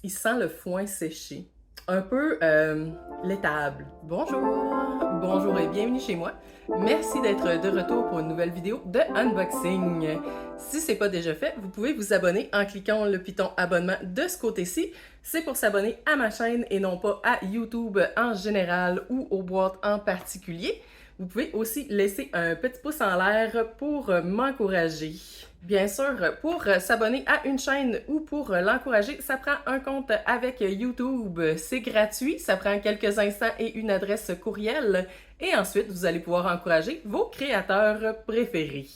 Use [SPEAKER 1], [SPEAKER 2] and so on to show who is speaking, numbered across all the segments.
[SPEAKER 1] Il sent le foin séché, un peu laitable. Bonjour, bonjour et bienvenue chez moi. Merci d'être de retour pour une nouvelle vidéo de unboxing. Si c'est pas déjà fait, vous pouvez vous abonner en cliquant le piton abonnement de ce côté-ci. C'est pour s'abonner à ma chaîne et non pas à YouTube en général ou aux boîtes en particulier. Vous pouvez aussi laisser un petit pouce en l'air pour m'encourager. Bien sûr, pour s'abonner à une chaîne ou pour l'encourager, ça prend un compte avec YouTube. C'est gratuit, ça prend quelques instants et une adresse courriel. Et ensuite, vous allez pouvoir encourager vos créateurs préférés.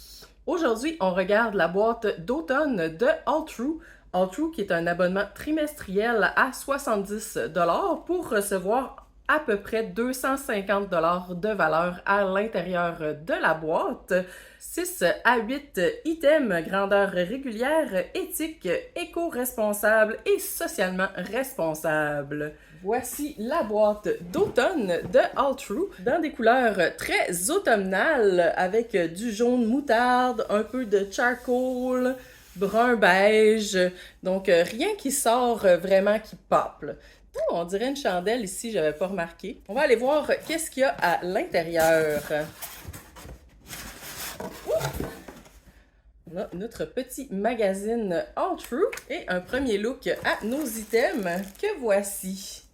[SPEAKER 1] Aujourd'hui, on regarde la boîte d'automne de Alltrue. Alltrue qui est un abonnement trimestriel à 70$ pour recevoir à peu près 250$ de valeur à l'intérieur de la boîte. 6 à 8 items grandeur régulière, éthique, éco-responsable et socialement responsable. Voici la boîte d'automne de Alltrue dans des couleurs très automnales avec du jaune moutarde, un peu de charcoal, brun beige, donc rien qui sort vraiment qui pop. Oh, on dirait une chandelle ici, j'avais pas remarqué. On va aller voir qu'est-ce qu'il y a à l'intérieur. On a notre petit magazine Alltrue et un premier look à nos items que voici.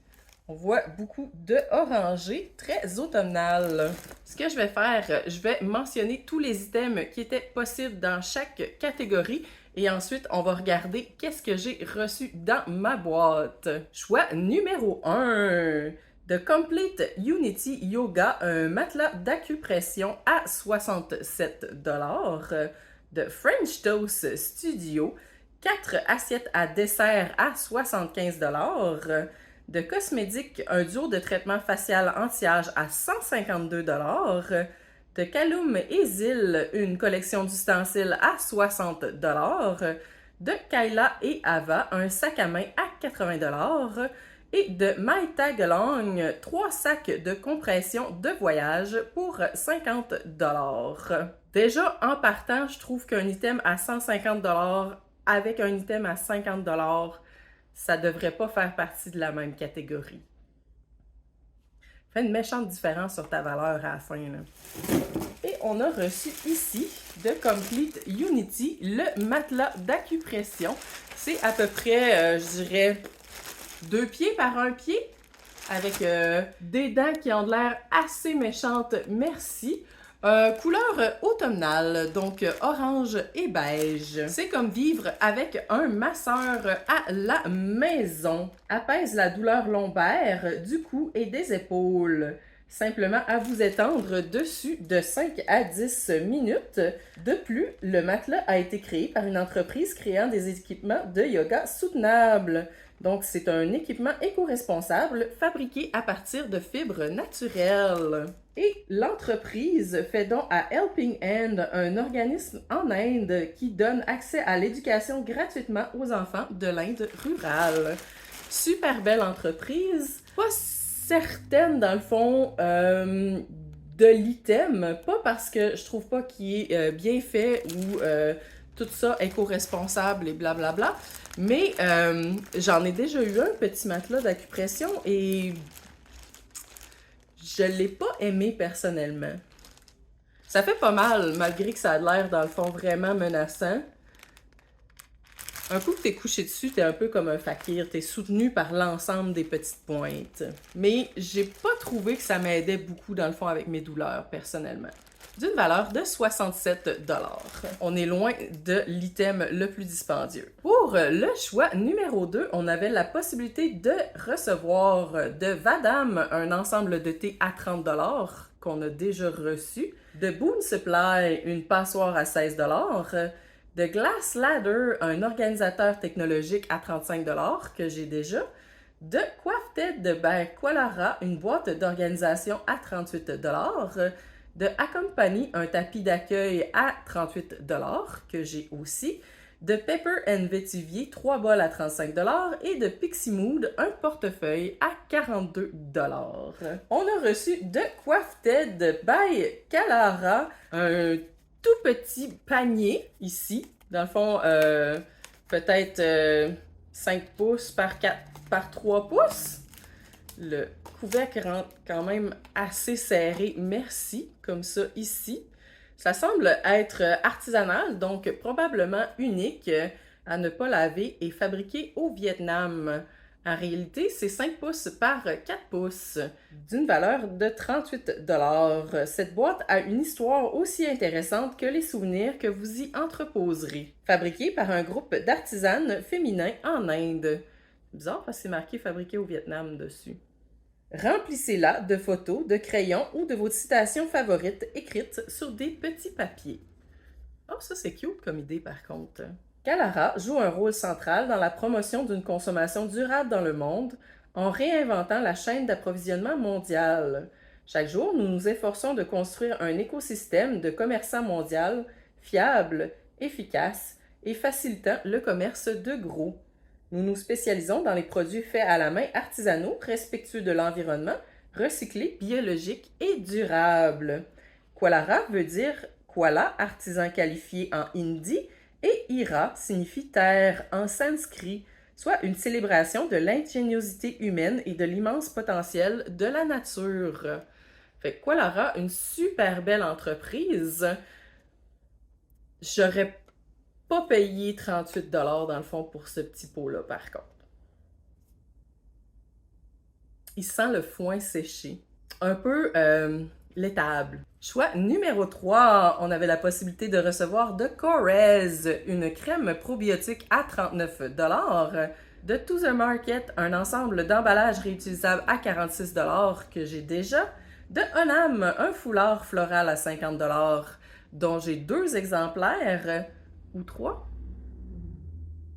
[SPEAKER 1] On voit beaucoup de orangé, très automnal. Ce que je vais faire, je vais mentionner tous les items qui étaient possibles dans chaque catégorie et ensuite, on va regarder qu'est-ce que j'ai reçu dans ma boîte. Choix numéro 1. The Complete Unity Yoga, un matelas d'acupression à 67$. De French Toast Studio, 4 assiettes à dessert à 75$. De Cosmétique, un duo de traitement facial anti-âge à 152$. De Callum et Zil, une collection d'ustensiles à 60$. De Kyla et Ava, un sac à main à 80$. Et de My Tag Along, 3 sacs de compression de voyage pour 50$. Déjà, en partant, je trouve qu'un item à 150$ avec un item à 50$, ça devrait pas faire partie de la même catégorie. Fait une méchante différence sur ta valeur à la fin, là. Et on a reçu ici de Complete Unity le matelas d'acupression. C'est à peu près, je dirais, 2 pieds par 1 pied avec des dents qui ont de l'air assez méchantes, merci. Couleur automnale, donc orange et beige. C'est comme vivre avec un masseur à la maison. Apaise la douleur lombaire, du cou et des épaules. Simplement à vous étendre dessus de 5 à 10 minutes. De plus, le matelas a été créé par une entreprise créant des équipements de yoga soutenables. Donc, c'est un équipement éco-responsable fabriqué à partir de fibres naturelles. Et l'entreprise fait don à Helping Hand, un organisme en Inde qui donne accès à l'éducation gratuitement aux enfants de l'Inde rurale. Super belle entreprise. Pas certaine, dans le fond, de l'item. Pas parce que je trouve pas qu'il est bien fait ou tout ça éco-responsable et blablabla. Mais j'en ai déjà eu un petit matelas d'acupression et je l'ai pas aimé personnellement. Ça fait pas mal, malgré que ça a l'air, dans le fond, vraiment menaçant. Un coup que t'es couché dessus, t'es un peu comme un fakir. T'es soutenu par l'ensemble des petites pointes. Mais j'ai pas trouvé que ça m'aidait beaucoup, dans le fond, avec mes douleurs, personnellement. D'une valeur de 67$. On est loin de l'item le plus dispendieux. Pour le choix numéro 2, on avait la possibilité de recevoir de Vadam un ensemble de thé à 30$ qu'on a déjà reçu. De Boon Supply, une passoire à 16$. De Glass Ladder, un organisateur technologique à 35$ que j'ai déjà. De Coifted by Qualara, une boîte d'organisation à 38$. De Accompany, un tapis d'accueil à 38$ que j'ai aussi. De Pepper and Vetivier, 3 bols à 35$. Et de Pixie Mood, un portefeuille à 42$. On a reçu de Coifted by Calara, un tout petit panier ici. Dans le fond, peut-être 5 pouces par 4 par 3 pouces. Le couvercle rentre quand même assez serré, merci, comme ça ici. Ça semble être artisanal, donc probablement unique, à ne pas laver et fabriqué au Vietnam. En réalité, c'est 5 pouces par 4 pouces, d'une valeur de 38 $. Cette boîte a une histoire aussi intéressante que les souvenirs que vous y entreposerez. Fabriquée par un groupe d'artisanes féminins en Inde. C'est bizarre parce que c'est marqué « fabriqué au Vietnam » dessus. Remplissez-la de photos, de crayons ou de vos citations favorites écrites sur des petits papiers. Oh, ça c'est cute comme idée par contre. Kalara joue un rôle central dans la promotion d'une consommation durable dans le monde en réinventant la chaîne d'approvisionnement mondiale. Chaque jour, nous nous efforçons de construire un écosystème de commerçants mondial fiable, efficace et facilitant le commerce de gros. Nous nous spécialisons dans les produits faits à la main artisanaux, respectueux de l'environnement, recyclés, biologiques et durables. Kalara veut dire Kuala, artisan qualifié en hindi, et Ira signifie terre en sanskrit, soit une célébration de l'ingéniosité humaine et de l'immense potentiel de la nature. Fait que Kalara, une super belle entreprise. J'aurais pas payé 38 $ dans le fond pour ce petit pot-là, par contre. Il sent le foin séché. Un peu laitable. Choix numéro 3, on avait la possibilité de recevoir de Korres, une crème probiotique à 39 $. De To The Market, un ensemble d'emballages réutilisables à 46 $ que j'ai déjà. De Onam, un foulard floral à 50 $, dont j'ai 2 exemplaires. Ou 3?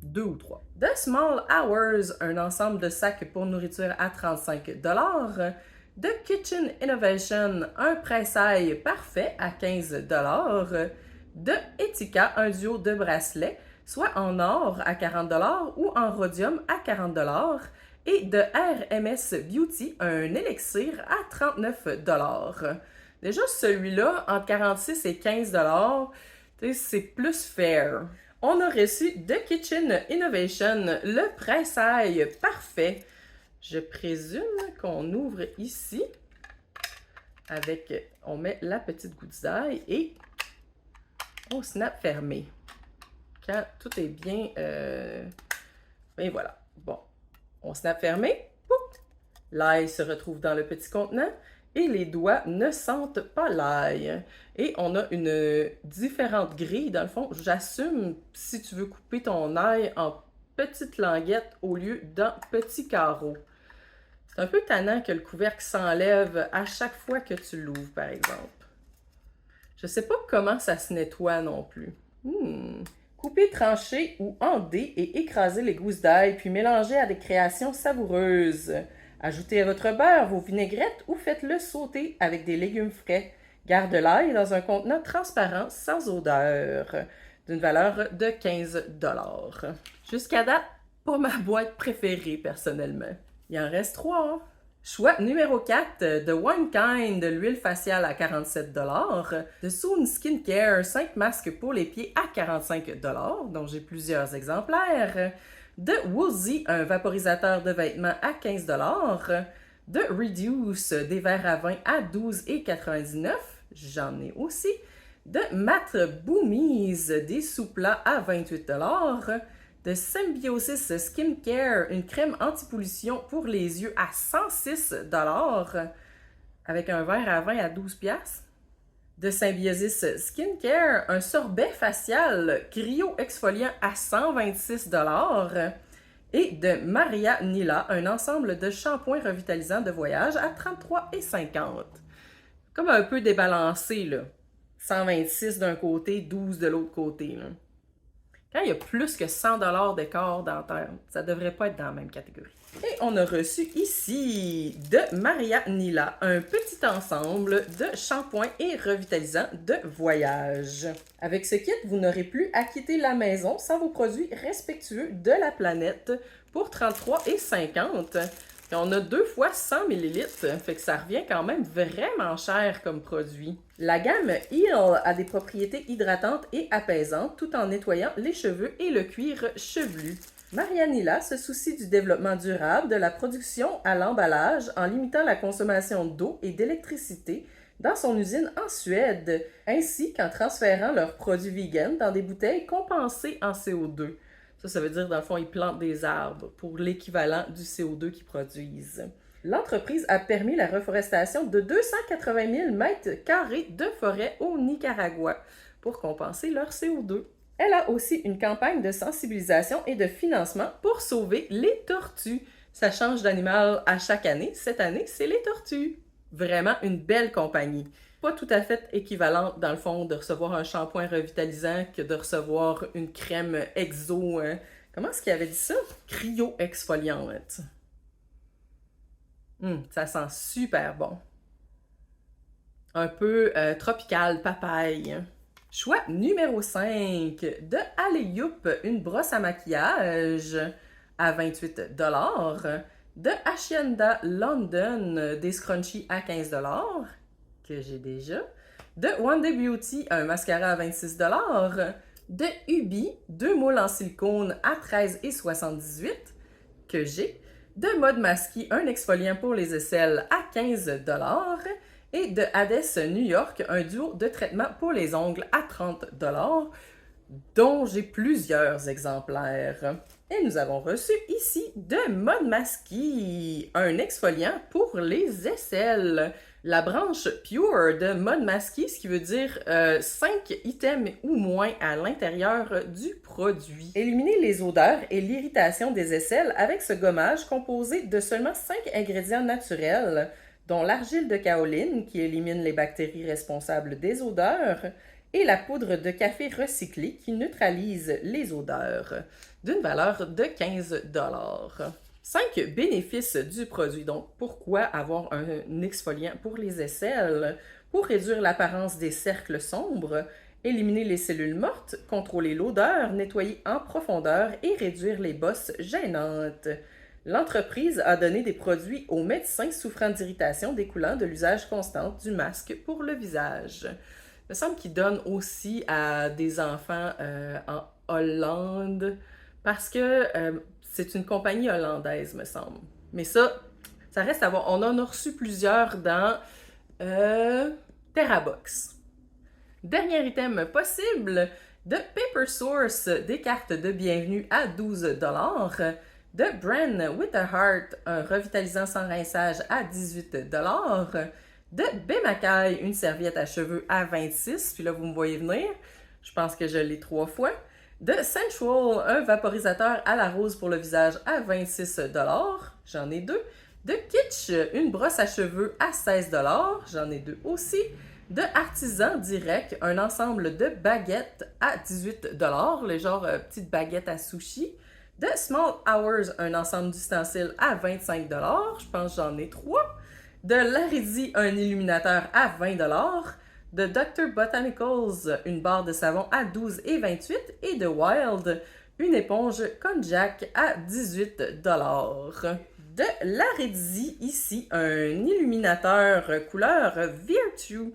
[SPEAKER 1] 2 ou 3. The Small Hours, un ensemble de sacs pour nourriture à 35 $. The Kitchen Innovation, un pressail parfait à 15 $. De Etika, un duo de bracelets, soit en or à 40 $ ou en rhodium à 40 $. Et de RMS Beauty, un élixir à 39 $. Déjà, celui-là, entre 46 et 15 $, c'est plus fair. On a reçu The Kitchen Innovation, le pressail parfait. Je présume qu'on ouvre ici avec, on met la petite gouttaille et on snap fermé. Quand tout est bien, et voilà. Bon, on snap fermé, l'ail se retrouve dans le petit contenant et les doigts ne sentent pas l'ail. Et on a une différente grille, dans le fond. J'assume si tu veux couper ton ail en petites languettes au lieu d'un petit carreau. C'est un peu tannant que le couvercle s'enlève à chaque fois que tu l'ouvres, par exemple. Je sais pas comment ça se nettoie non plus. Couper, trancher ou ender et écraser les gousses d'ail, puis mélanger à des créations savoureuses. Ajoutez à votre beurre vos vinaigrettes ou faites-le sauter avec des légumes frais. Garde l'ail dans un contenant transparent sans odeur, d'une valeur de 15 $. Jusqu'à date, pas ma boîte préférée personnellement. Il en reste 3. Choix numéro 4, de One Kind, l'huile faciale à 47 $. De Soon Skincare, 5 masques pour les pieds à 45 $, dont j'ai plusieurs exemplaires. De Woolsey, un vaporisateur de vêtements à 15 $. De Reduce, des verres à vin à 12,99 $. J'en ai aussi. De Matt Boomies, des sous-plats à 28 $. De Symbiosis Skincare, une crème anti-pollution pour les yeux à 106 $, avec un verre à vin à 12 $. De Symbiosis Skincare, un sorbet facial cryo-exfoliant à 126 $. Et de Maria Nila, un ensemble de shampoings revitalisants de voyage à 33,50 $. Comme un peu débalancé, là. 126 d'un côté, 12 de l'autre côté, là. Quand il y a plus que 100 $ d'écart dans Terre, ça devrait pas être dans la même catégorie. Et on a reçu ici de Maria Nila un petit ensemble de shampoings et revitalisants de voyage. Avec ce kit, vous n'aurez plus à quitter la maison sans vos produits respectueux de la planète pour 33,50 $. Et on a 2 fois 100 ml, fait que ça revient quand même vraiment cher comme produit. La gamme Heal a des propriétés hydratantes et apaisantes tout en nettoyant les cheveux et le cuir chevelu. Marianella se soucie du développement durable, de la production à l'emballage en limitant la consommation d'eau et d'électricité dans son usine en Suède, ainsi qu'en transférant leurs produits vegan dans des bouteilles compensées en CO2. Ça veut dire, dans le fond, ils plantent des arbres pour l'équivalent du CO2 qu'ils produisent. L'entreprise a permis la reforestation de 280 000 mètres carrés de forêt au Nicaragua pour compenser leur CO2. Elle a aussi une campagne de sensibilisation et de financement pour sauver les tortues. Ça change d'animal à chaque année. Cette année, c'est les tortues. Vraiment une belle compagnie. Pas tout à fait équivalente, dans le fond, de recevoir un shampoing revitalisant que de recevoir une crème exo. Comment est-ce qu'il avait dit ça? Cryo-exfoliante. Ça sent super bon. Un peu tropical, papaye. Choix numéro 5 de Alley-Youp, une brosse à maquillage à 28 $. De Hacienda London, des scrunchies à 15 $, que j'ai déjà. De Wonder Beauty, un mascara à 26 $. De Ubi, 2 moules en silicone à 13,78 $, que j'ai. De Mode Masky, un exfoliant pour les aisselles à 15 $. Et de Hades New York, un duo de traitement pour les ongles à 30 $, dont j'ai plusieurs exemplaires. Et nous avons reçu ici de Mode Masky, un exfoliant pour les aisselles. La branche Pure de Mode Masky, ce qui veut dire 5 items ou moins à l'intérieur du produit. Éliminez les odeurs et l'irritation des aisselles avec ce gommage composé de seulement 5 ingrédients naturels, dont l'argile de kaoline qui élimine les bactéries responsables des odeurs et la poudre de café recyclée qui neutralise les odeurs, d'une valeur de 15 $. 5 bénéfices du produit. Donc, pourquoi avoir un exfoliant pour les aisselles? Pour réduire l'apparence des cercles sombres, éliminer les cellules mortes, contrôler l'odeur, nettoyer en profondeur et réduire les bosses gênantes. L'entreprise a donné des produits aux médecins souffrant d'irritation découlant de l'usage constant du masque pour le visage. Il me semble qu'ils donnent aussi à des enfants en Hollande parce que c'est une compagnie hollandaise, me semble. Mais ça reste à voir. On en a reçu plusieurs dans TerraBox. Dernier item possible, de Paper Source, des cartes de bienvenue à 12 $. De Bren with a Heart, un revitalisant sans rinçage à 18 $. De Bemakai, une serviette à cheveux à 26 $. Puis là, vous me voyez venir. Je pense que je l'ai 3 fois. De Sensual, un vaporisateur à la rose pour le visage à 26 $. J'en ai 2. De Kitsch, une brosse à cheveux à 16 $. J'en ai 2 aussi. De Artisan Direct, un ensemble de baguettes à 18 $. Les genres petites baguettes à sushi. De Small Hours, un ensemble d'ustensiles à 25 $. Je pense que j'en ai 3. De Laridi, un illuminateur à 20 $. De Dr. Botanicals, une barre de savon à 12,28 $. Et de Wild, une éponge Konjac à 18 $. De Laridi, ici, un illuminateur couleur Vertu.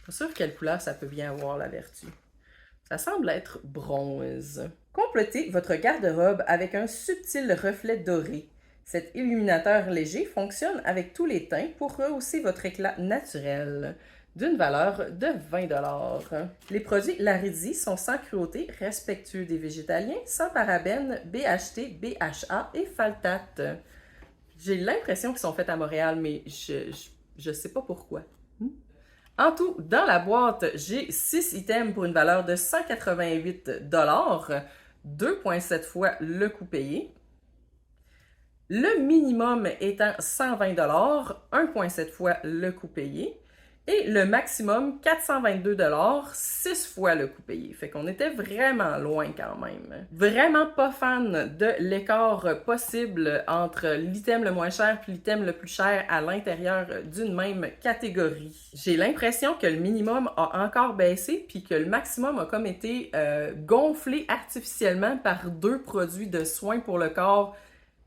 [SPEAKER 1] Pas sûr quelle couleur ça peut bien avoir, la Vertu. Ça semble être bronze. Complétez votre garde-robe avec un subtil reflet doré. Cet illuminateur léger fonctionne avec tous les teints pour rehausser votre éclat naturel, d'une valeur de 20 $. Les produits Laridi sont sans cruauté, respectueux des végétaliens, sans parabènes, BHT, BHA et phthalate. J'ai l'impression qu'ils sont faits à Montréal, mais je sais pas pourquoi. En tout, dans la boîte, j'ai 6 items pour une valeur de 188 $, 2,7 fois le coût payé. Le minimum étant 120 $, 1,7 fois le coût payé. Et le maximum, 422 $, 6 fois le coût payé. Fait qu'on était vraiment loin quand même. Vraiment pas fan de l'écart possible entre l'item le moins cher et l'item le plus cher à l'intérieur d'une même catégorie. J'ai l'impression que le minimum a encore baissé puis que le maximum a comme été gonflé artificiellement par 2 produits de soins pour le corps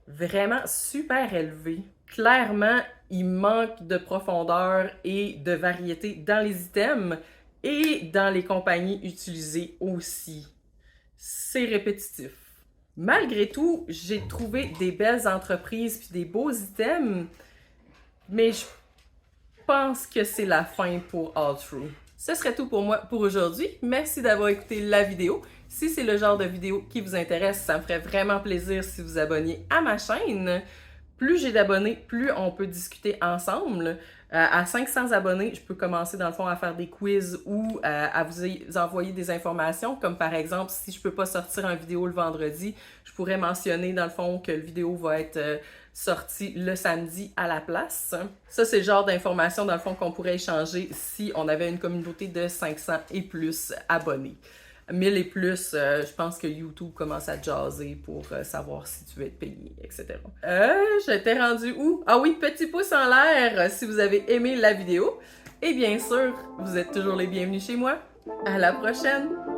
[SPEAKER 1] vraiment super élevés. Clairement, il manque de profondeur et de variété dans les items et dans les compagnies utilisées aussi. c'est répétitif. Malgré tout, j'ai trouvé des belles entreprises puis des beaux items, mais je pense que c'est la fin pour All True. Ce serait tout pour moi pour aujourd'hui. Merci d'avoir écouté la vidéo. Si c'est le genre de vidéo qui vous intéresse, ça me ferait vraiment plaisir si vous abonniez à ma chaîne. Plus j'ai d'abonnés, plus on peut discuter ensemble. À 500 abonnés, je peux commencer dans le fond à faire des quiz ou à vous envoyer des informations, comme par exemple, si je peux pas sortir une vidéo le vendredi, je pourrais mentionner dans le fond que la vidéo va être sortie le samedi à la place. Ça, c'est le genre d'informations dans le fond qu'on pourrait échanger si on avait une communauté de 500 et plus abonnés. 1000 et plus, je pense que YouTube commence à jaser pour savoir si tu veux être payé, etc. J'étais rendue où? Ah oui, petit pouce en l'air si vous avez aimé la vidéo. Et bien sûr, vous êtes toujours les bienvenus chez moi. À la prochaine!